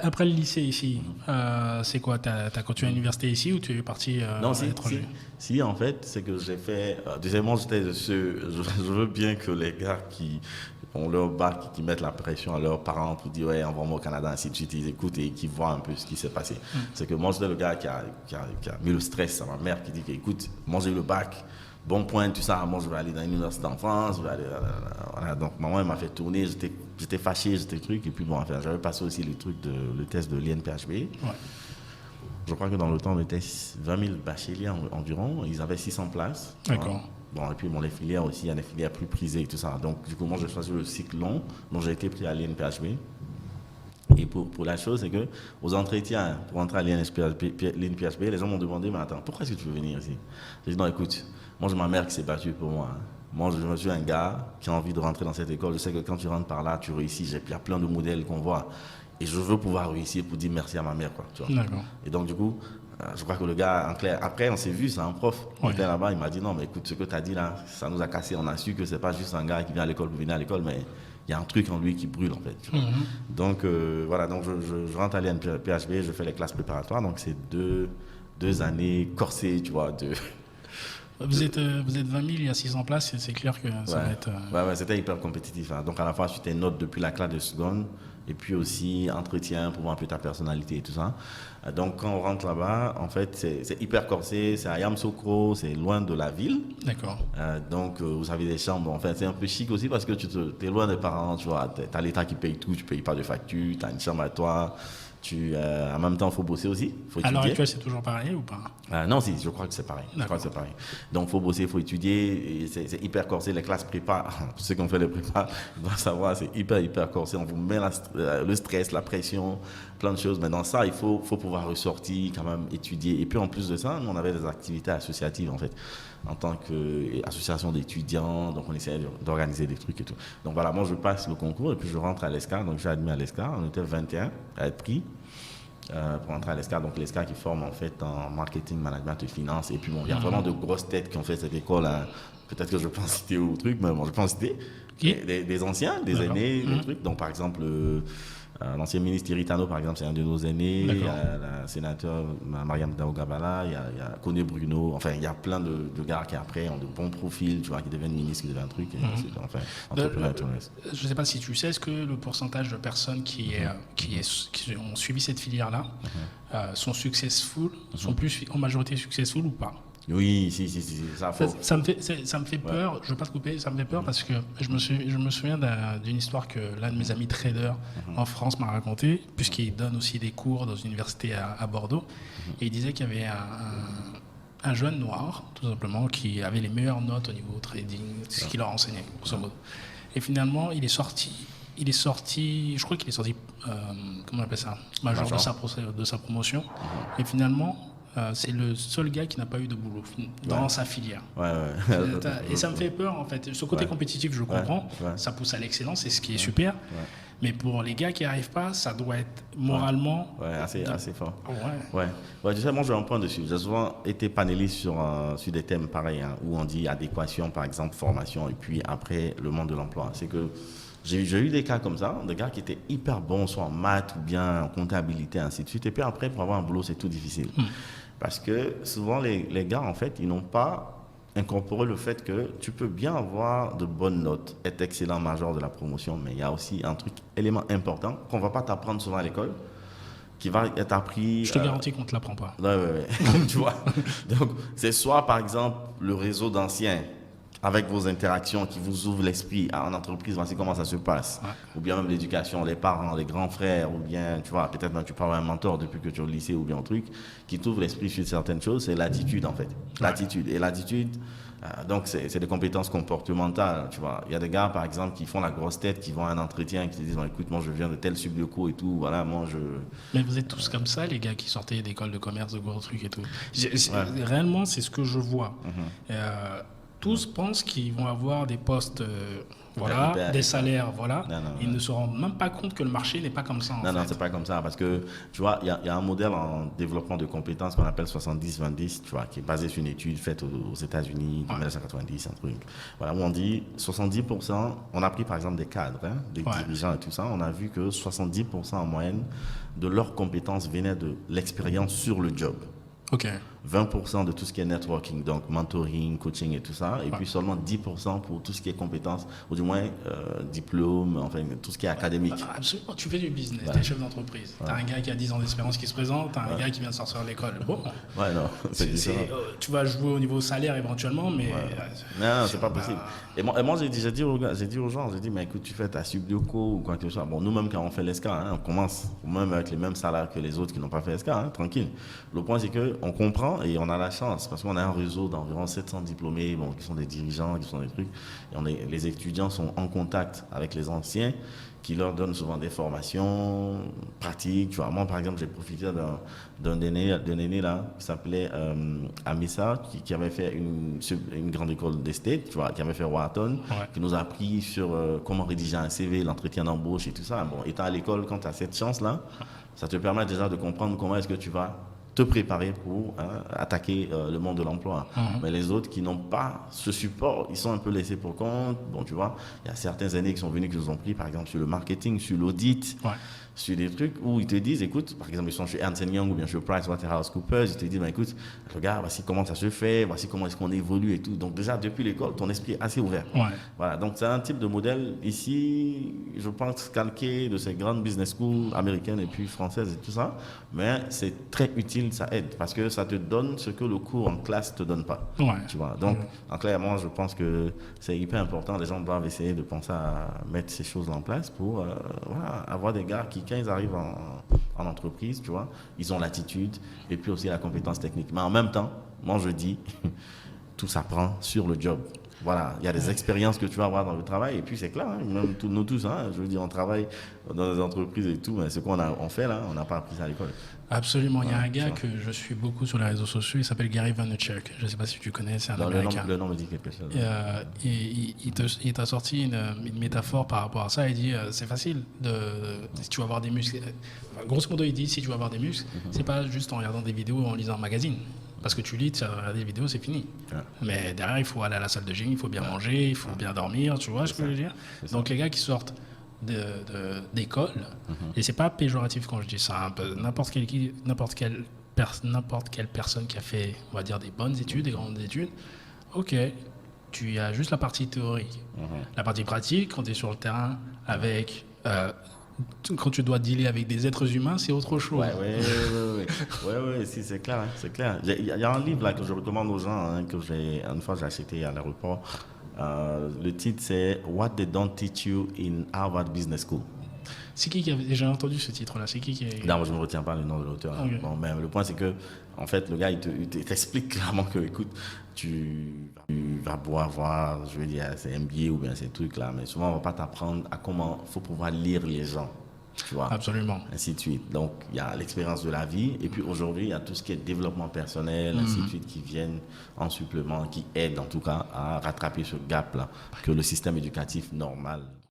Après le lycée ici, c'est quoi? T'as continué à l'université ici ou tu es parti Non, à l'étranger? si, en fait, c'est que j'ai fait. Deuxièmement, j'étais de ceux. Je veux bien que les gars qui ont leur bac, qui mettent la pression à leurs parents pour dire, ouais, envoie-moi au Canada, ainsi de suite, ils écoutent et qui voient un peu ce qui s'est passé. C'est que moi, j'étais le gars qui a mis le stress à ma mère, qui dit que, écoute, moi, j'ai eu le bac, bon point, tout ça, moi, je vais aller dans une université en France, je vais aller. Voilà. Donc, maman, elle m'a fait tourner, j'étais fâché, j'étais truc, et puis bon, enfin, j'avais passé aussi le test de l'INPHB. Ouais. Je crois que dans le temps, on était 20 000 bacheliers environ. Ils avaient 600 places. D'accord. Bon, et puis bon, les filières aussi, il y a des filières plus prisées et tout ça. Donc, du coup, moi, j'ai choisi le cycle long. Donc, j'ai été pris à l'INPHB. Et pour la chose, c'est que aux entretiens, pour entrer à l'INPHB, les gens m'ont demandé, mais attends, pourquoi est-ce que tu veux venir ici? J'ai dit, non, écoute, moi, j'ai ma mère qui s'est battue pour moi. Moi, je suis un gars qui a envie de rentrer dans cette école. Je sais que quand tu rentres par là, tu réussis. Il y a plein de modèles qu'on voit. Et je veux pouvoir réussir pour dire merci à ma mère, quoi, tu vois. D'accord. Et donc, du coup, je crois que le gars, en clair, après, on s'est vu, c'est un prof. On était là-bas, il m'a dit, non, mais écoute, ce que tu as dit là, ça nous a cassé. On a su que c'est pas juste un gars qui vient à l'école pour venir à l'école, mais il y a un truc en lui qui brûle, en fait. Tu vois. Donc, voilà, donc je rentre à l'INPHB, je fais les classes préparatoires. Donc, c'est deux années corsées, tu vois, de... Vous êtes 20 000, il y a 600 places, c'est clair que ça va être... Ouais, c'était hyper compétitif. Hein. Donc, à la fois, tu tes notes depuis la classe de seconde, et puis aussi entretien pour voir un peu ta personnalité et tout ça. Donc, quand on rentre là-bas, en fait, c'est hyper corsé, c'est à Yamoussoukro, c'est loin de la ville. D'accord. Donc, vous avez des chambres, enfin, c'est un peu chic aussi parce que tu es loin des parents, tu vois, tu as l'État qui paye tout, tu ne payes pas de facture, tu as une chambre à toi. En même temps, il faut bosser aussi. Faut à l'heure étudier. actuelle, c'est toujours pareil ou pas? Non, si, je crois que c'est pareil. Donc, il faut bosser, il faut étudier. C'est hyper corsé. Les classes prépa, tous ceux qui ont fait les prépa doivent savoir, c'est hyper corsé. On vous met le stress, la pression, plein de choses. Mais dans ça, il faut pouvoir ressortir, quand même étudier. Et puis, en plus de ça, nous, on avait des activités associatives, en fait, en tant qu'association d'étudiants. Donc, on essayait d'organiser des trucs et tout. Donc, voilà, moi, je passe le concours et puis je rentre à l'ESCA. Donc, je suis admis à l'ESCA. On était 21 à être pris. Pour entrer à l'ESCA, donc l'ESCA qui forme en fait en marketing, management et finance. Et puis bon, il y a vraiment de grosses têtes qui ont fait cette école. Hein. Peut-être que je pense citer au truc, mais bon, je pense citer des anciens, des aînés, des trucs. Donc par exemple, l'ancien ministre Thierry Tano, par exemple, c'est un de nos aînés. Il y a la sénateur Mariam Daougabala, il y a Koné Bruno. Enfin, il y a plein de gars qui après ont de bons profils, tu vois, qui deviennent ministres, qui deviennent un truc. Enfin, entrepreneurs. Je ne sais pas si tu sais, est-ce que le pourcentage de personnes qui ont suivi cette filière-là sont successful, sont plus en majorité successful ou pas? Oui, si, ça me fait peur, je ne veux pas te couper, ça me fait peur parce que je me souviens d'une histoire que l'un de mes amis traders en France m'a raconté, puisqu'il donne aussi des cours dans une université à Bordeaux, et il disait qu'il y avait un jeune noir, tout simplement, qui avait les meilleures notes au niveau trading, ce qu'il leur enseignait, grosso modo. Et finalement, il est sorti, je crois qu'il est sorti, comment on appelle ça, major de sa promotion, et finalement, c'est le seul gars qui n'a pas eu de boulot dans sa filière. Et ça me fait peur, en fait. Ce côté compétitif, je comprends. Ça pousse à l'excellence, c'est ce qui est super. Mais pour les gars qui n'y arrivent pas, ça doit être moralement... assez fort. Tu sais, moi, j'ai un point dessus. J'ai souvent été panéliste sur des thèmes pareils, hein, où on dit adéquation, par exemple, formation, et puis après, le monde de l'emploi. C'est que j'ai eu des cas comme ça, des gars qui étaient hyper bons, soit en maths ou bien en comptabilité, ainsi de suite. Et puis après, pour avoir un boulot, c'est tout difficile. Parce que souvent, les gars, en fait, ils n'ont pas incorporé le fait que tu peux bien avoir de bonnes notes, être excellent major de la promotion, mais il y a aussi un élément important qu'on ne va pas t'apprendre souvent à l'école, qui va être appris... Je te garantis qu'on ne te l'apprend pas. Ouais. Tu vois. Donc, c'est soit, par exemple, le réseau d'anciens, avec vos interactions qui vous ouvrent l'esprit en entreprise, voici comment ça se passe. Ou bien même l'éducation, les parents, les grands frères, ou bien, tu vois, peut-être même tu parles à un mentor depuis que tu es au lycée ou bien un truc, qui t'ouvre l'esprit sur certaines choses, c'est l'attitude en fait. L'attitude. Et l'attitude, donc c'est des compétences comportementales, tu vois. Il y a des gars, par exemple, qui font la grosse tête, qui vont à un entretien, qui te disent, bon, écoute, moi je viens de tel subdeco et tout, voilà, moi je... Mais vous êtes tous comme ça, les gars qui sortaient d'école de commerce, de gros trucs et tout. Réellement, c'est ce que je vois. Tous pensent qu'ils vont avoir des postes voilà, des salaires, voilà. Non, Ils ne se rendent même pas compte que le marché n'est pas comme ça. Non, c'est pas comme ça. Parce que, tu vois, il y a un modèle en développement de compétences qu'on appelle 70-20, tu vois, qui est basé sur une étude faite aux États-Unis en 1990, un truc. Voilà, où on dit 70%, on a pris par exemple des cadres, des dirigeants et tout ça, on a vu que 70% en moyenne de leurs compétences venaient de l'expérience sur le job. Ok. 20% de tout ce qui est networking, donc mentoring, coaching et tout ça, et puis seulement 10% pour tout ce qui est compétences, ou du moins diplôme, enfin tout ce qui est académique. Absolument, tu fais du business, tu es chef d'entreprise. Tu as un gars qui a 10 ans d'expérience qui se présente, tu as un gars qui vient de sortir de l'école. Bon, c'est différent. Tu vas jouer au niveau salaire éventuellement, mais... non, c'est pas possible. Et moi j'ai dit aux gens, mais écoute, tu fais ta subdioco ou quoi que ce soit. Bon, nous-mêmes, quand on fait l'ESCA, on commence même avec les mêmes salaires que les autres qui n'ont pas fait l'ESCA, tranquille. Le point, c'est qu'on comprend et on a la chance parce qu'on a un réseau d'environ 700 diplômés qui sont des dirigeants, qui sont des trucs. Et les étudiants sont en contact avec les anciens qui leur donnent souvent des formations pratiques. Tu vois, moi, par exemple, j'ai profité d'un aîné là qui s'appelait Amissa, qui avait fait une grande école d'esthète, tu vois, qui avait fait Wharton, qui nous a appris sur comment rédiger un CV, l'entretien d'embauche et tout ça. Bon, étant à l'école, quand tu as cette chance-là, ça te permet déjà de comprendre comment est-ce que tu vas te préparer pour attaquer le monde de l'emploi. Mais les autres qui n'ont pas ce support, ils sont un peu laissés pour compte. Bon, tu vois, il y a certains aînés qui sont venus, qui nous ont pris, par exemple, sur le marketing, sur l'audit, sur des trucs où ils te disent, écoute, par exemple, ils sont chez Ernst Young ou bien chez PricewaterhouseCoopers, ils te disent, écoute, regarde, voici comment ça se fait, voici comment est-ce qu'on évolue et tout. Donc déjà, depuis l'école, ton esprit est assez ouvert. Voilà, donc c'est un type de modèle ici, je pense, calqué de ces grandes business schools américaines et puis françaises et tout ça, mais c'est très utile, ça aide, parce que ça te donne ce que le cours en classe ne te donne pas. Tu vois, donc, en clair, moi, je pense que c'est hyper important, les gens doivent essayer de penser à mettre ces choses en place pour avoir des gars qui, quand ils arrivent en entreprise, tu vois, ils ont l'attitude et puis aussi la compétence technique. Mais en même temps, moi je dis, tout s'apprend sur le job. Voilà, il y a des expériences que tu vas avoir dans le travail et puis c'est clair, même nous tous, je veux dire, on travaille dans des entreprises et tout, mais ce qu'on fait là, on n'a pas appris ça à l'école. Absolument, il y a un gars que je suis beaucoup sur les réseaux sociaux, il s'appelle Gary Vaynerchuk. Je ne sais pas si tu connais, c'est un Américain. Le nom me dit quelque chose. Il t'a sorti une métaphore par rapport à ça. Il dit c'est facile si tu veux avoir des muscles. Grosso modo, il dit si tu veux avoir des muscles, c'est pas juste en regardant des vidéos ou en lisant un magazine. Parce que tu lis, tu regardes des vidéos, c'est fini. Mais derrière, il faut aller à la salle de gym, il faut bien manger, il faut bien dormir, tu vois ce que je veux dire. Donc les gars qui sortent d'école, et c'est pas péjoratif quand je dis ça, n'importe quelle personne qui a fait, on va dire, des bonnes études, des grandes études, ok, tu as juste la partie théorique. La partie pratique, quand tu es sur le terrain avec... quand tu dois dealer avec des êtres humains, c'est autre chose. Oui, si, c'est clair. C'est clair. Il y a un livre là que je recommande aux gens, une fois j'ai acheté à l'aéroport. Le titre, c'est What They Don't Teach You in Harvard Business School. C'est qui avait déjà entendu ce titre-là? C'est qui est... Non, je ne me retiens pas le nom de l'auteur. Okay. Bon, mais le point, c'est que, en fait, le gars, il t'explique clairement que, écoute, tu vas pouvoir voir, je veux dire, ces MBA ou bien ces trucs-là, mais souvent, on ne va pas t'apprendre à comment il faut pouvoir lire les gens. Tu vois, absolument. Ainsi de suite. Donc, il y a l'expérience de la vie. Et puis, aujourd'hui, il y a tout ce qui est développement personnel, ainsi de suite, qui viennent en supplément, qui aident, en tout cas, à rattraper ce gap-là que le système éducatif normal